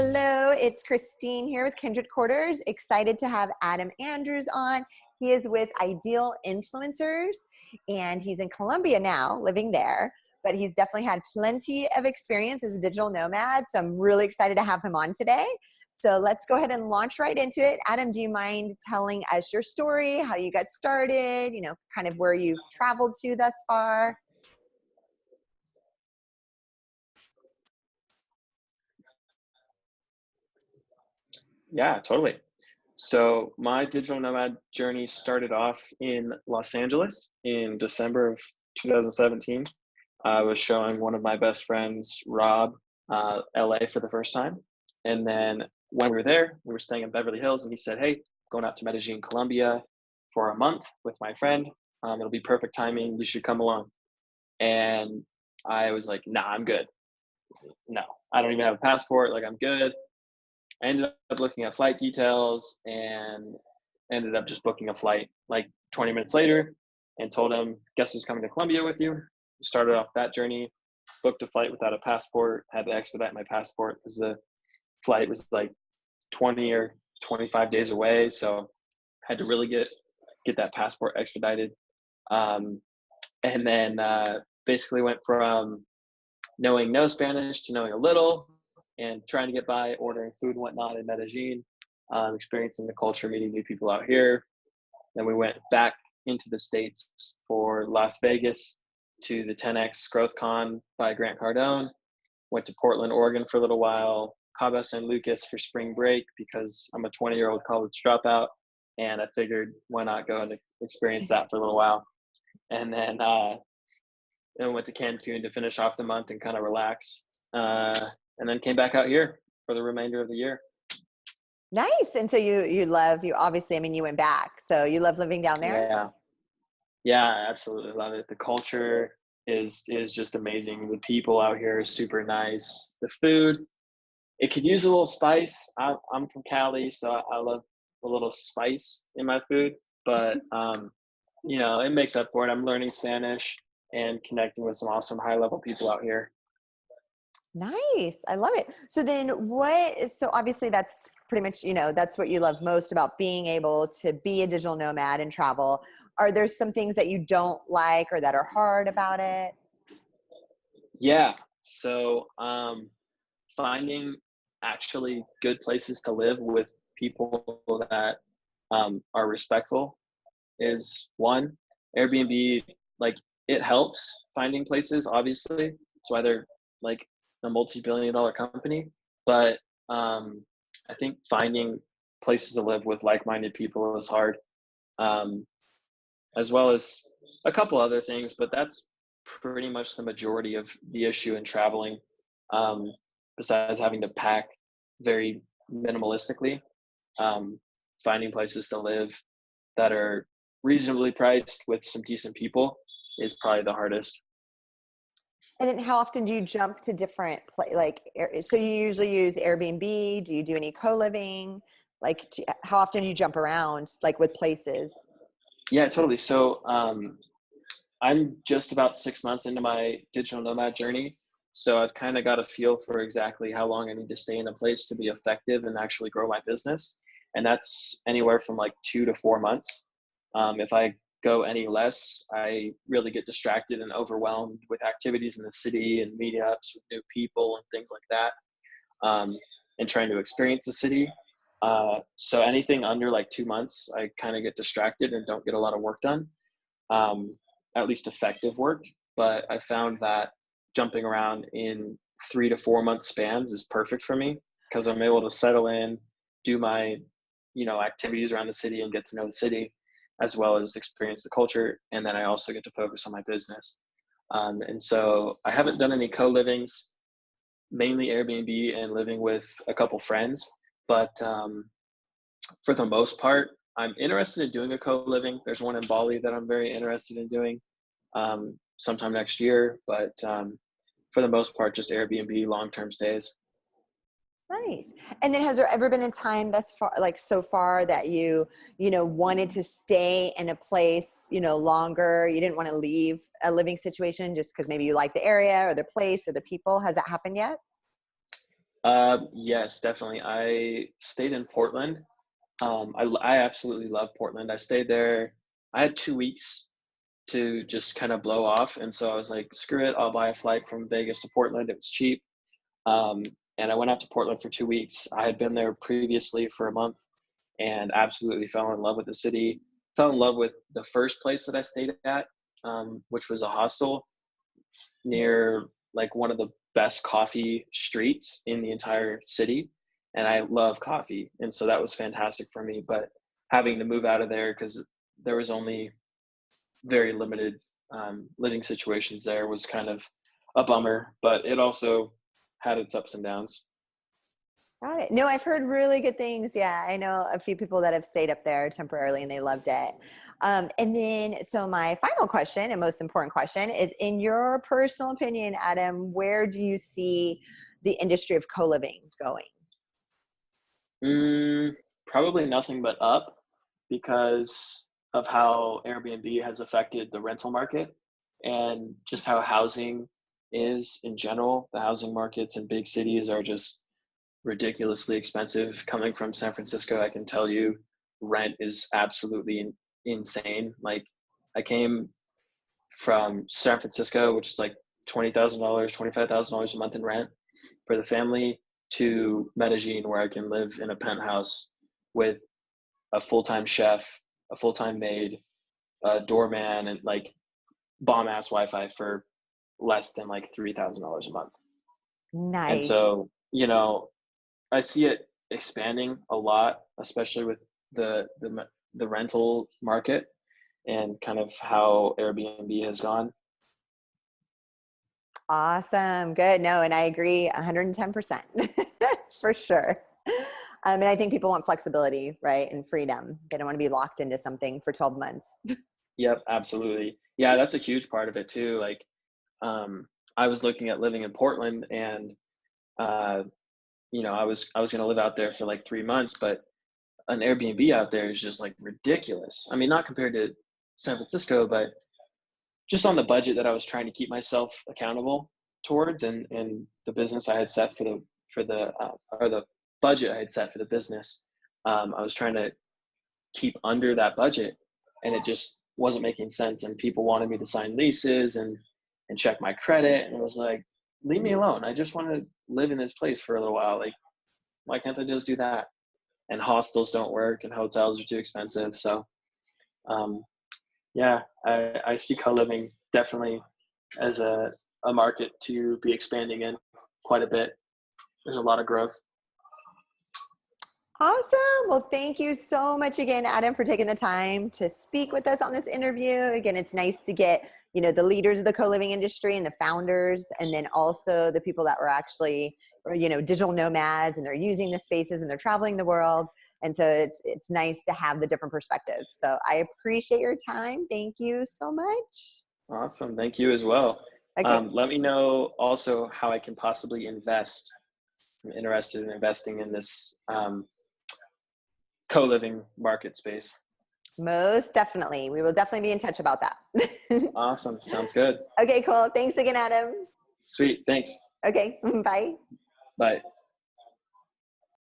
Hello, it's Christine here with Kndrd Quarters. Excited to have Adam Andrews on. He is with Ideal Influencers, and he's in Colombia now, living there. But he's definitely had plenty of experience as a digital nomad, so I'm really excited to have him on today. So let's go ahead and launch right into it. Adam, do you mind telling us your story, how you got started, kind of where you've traveled to thus far? Yeah, totally. So my digital nomad journey started off in Los Angeles in December of 2017. I was showing one of my best friends, Rob, LA for the first time. And then when we were there, we were staying in Beverly Hills, and he said, "Hey, going out to Medellin, Colombia for a month with my friend. It'll be perfect timing. You should come along." And I was like, "Nah, I'm good. No, I don't even have a passport. Like, I'm good." I ended up looking at flight details and ended up just booking a flight like 20 minutes later and told him, "Guess who's coming to Colombia with you?" Started off that journey, booked a flight without a passport, had to expedite my passport because the flight was like 20 or 25 days away. So had to really get that passport expedited. And then basically went from knowing no Spanish to knowing a little and trying to get by, ordering food and whatnot in Medellin, experiencing the culture, meeting new people out here. Then we went back into the States for Las Vegas to the 10X Growth Con by Grant Cardone. Went to Portland, Oregon for a little while, Cabo San Lucas for spring break because I'm a 20-year-old college dropout. And I figured why not go and experience that for a little while. And then went to Cancun to finish off the month and kind of relax. And then came back out here for the remainder of the year. Nice. And so you obviously, you went back, so you love living down there? Yeah, I absolutely love it. The culture is just amazing. The people out here are super nice. The food, it could use a little spice. I'm from Cali, so I love a little spice in my food, but it makes up for it. I'm learning Spanish and connecting with some awesome high level people out here. Nice. I love it. So then so obviously that's pretty much, that's what you love most about being able to be a digital nomad and travel. Are there some things that you don't like or that are hard about it? Yeah. So finding actually good places to live with people that are respectful is one. Airbnb, like, it helps finding places, obviously. That's why they're like a multi-billion-dollar company. But I think finding places to live with like-minded people is hard, as well as a couple other things. But that's pretty much the majority of the issue in traveling. Besides having to pack very minimalistically, finding places to live that are reasonably priced with some decent people is probably the hardest. And then how often do you jump to different so you usually use Airbnb? Do you do any co-living? How often do you jump around with places? Yeah, totally. So I'm just about 6 months into my digital nomad journey. So I've kind of got a feel for exactly how long I need to stay in a place to be effective and actually grow my business. And that's anywhere from like 2 to 4 months. If I go any less, I really get distracted and overwhelmed with activities in the city and meetups with new people and things like that, and trying to experience the city. So anything under like 2 months, I kind of get distracted and don't get a lot of work done, at least effective work. But I found that jumping around in 3 to 4 month spans is perfect for me because I'm able to settle in, do my, activities around the city and get to know the city, as well as experience the culture. And then I also get to focus on my business. And so I haven't done any co-livings, mainly Airbnb and living with a couple friends. But for the most part, I'm interested in doing a co-living. There's one in Bali that I'm very interested in doing sometime next year. But for the most part, just Airbnb long-term stays. Nice. And then has there ever been a time thus far, so far, that you wanted to stay in a place, longer? You didn't want to leave a living situation just because maybe you like the area or the place or the people. Has that happened yet? Yes, definitely. I stayed in Portland. I absolutely love Portland. I stayed there. I had 2 weeks to just kind of blow off, and so I was like, screw it, I'll buy a flight from Vegas to Portland. It was cheap. Um, and I went out to Portland for 2 weeks. I had been there previously for a month and absolutely fell in love with the city. Fell in love with the first place that I stayed at, which was a hostel near like one of the best coffee streets in the entire city. And I love coffee. And so that was fantastic for me. But having to move out of there because there was only very limited living situations there was kind of a bummer, but it also had its ups and downs. Got it. No, I've heard really good things. Yeah, I know a few people that have stayed up there temporarily and they loved it. And then, so my final question and most important question is, in your personal opinion, Adam, where do you see the industry of co-living going? Probably nothing but up because of how Airbnb has affected the rental market and just how housing is in general. The housing markets in big cities are just ridiculously expensive. Coming from San Francisco, I can tell you rent is absolutely insane. Like I came from San Francisco, which is like $20,000, $25,000 a month in rent for the family, to Medellin, where I can live in a penthouse with a full-time chef, a full-time maid, a doorman, and like bomb ass Wi-Fi for less than like $3,000 a month. And Nice. so, I see it expanding a lot, especially with the rental market and kind of how Airbnb has gone. Awesome. Good. No, and I agree 110% for sure. And I think people want flexibility, right? And freedom. They don't want to be locked into something for 12 months. Yep, absolutely. Yeah, that's a huge part of it too. Like, I was looking at living in Portland, and uh, I was going to live out there for like 3 months, but an Airbnb out there is just like ridiculous. I mean, not compared to San Francisco, but just on the budget that I was trying to keep myself accountable towards, and the business I had set or the budget I had set for the business. I was trying to keep under that budget, and it just wasn't making sense. And people wanted me to sign leases and check my credit, and it was like, leave me alone. I just want to live in this place for a little while. Like, why can't I just do that? And hostels don't work, and hotels are too expensive. So, um, yeah, I see co-living definitely as a market to be expanding in quite a bit. There's a lot of growth. Awesome. Well, thank you so much again, Adam, for taking the time to speak with us on this interview. Again, it's nice to get, the leaders of the co-living industry and the founders, and then also the people that were actually, digital nomads, and they're using the spaces and they're traveling the world. And so it's nice to have the different perspectives. So I appreciate your time. Thank you so much. Awesome. Thank you as well. Okay. Let me know also how I can possibly invest. I'm interested in investing in this co-living market space. Most definitely. We will definitely be in touch about that. Awesome. Sounds good. Okay, cool. Thanks again, Adam. Sweet. Thanks. Okay. Bye. Bye.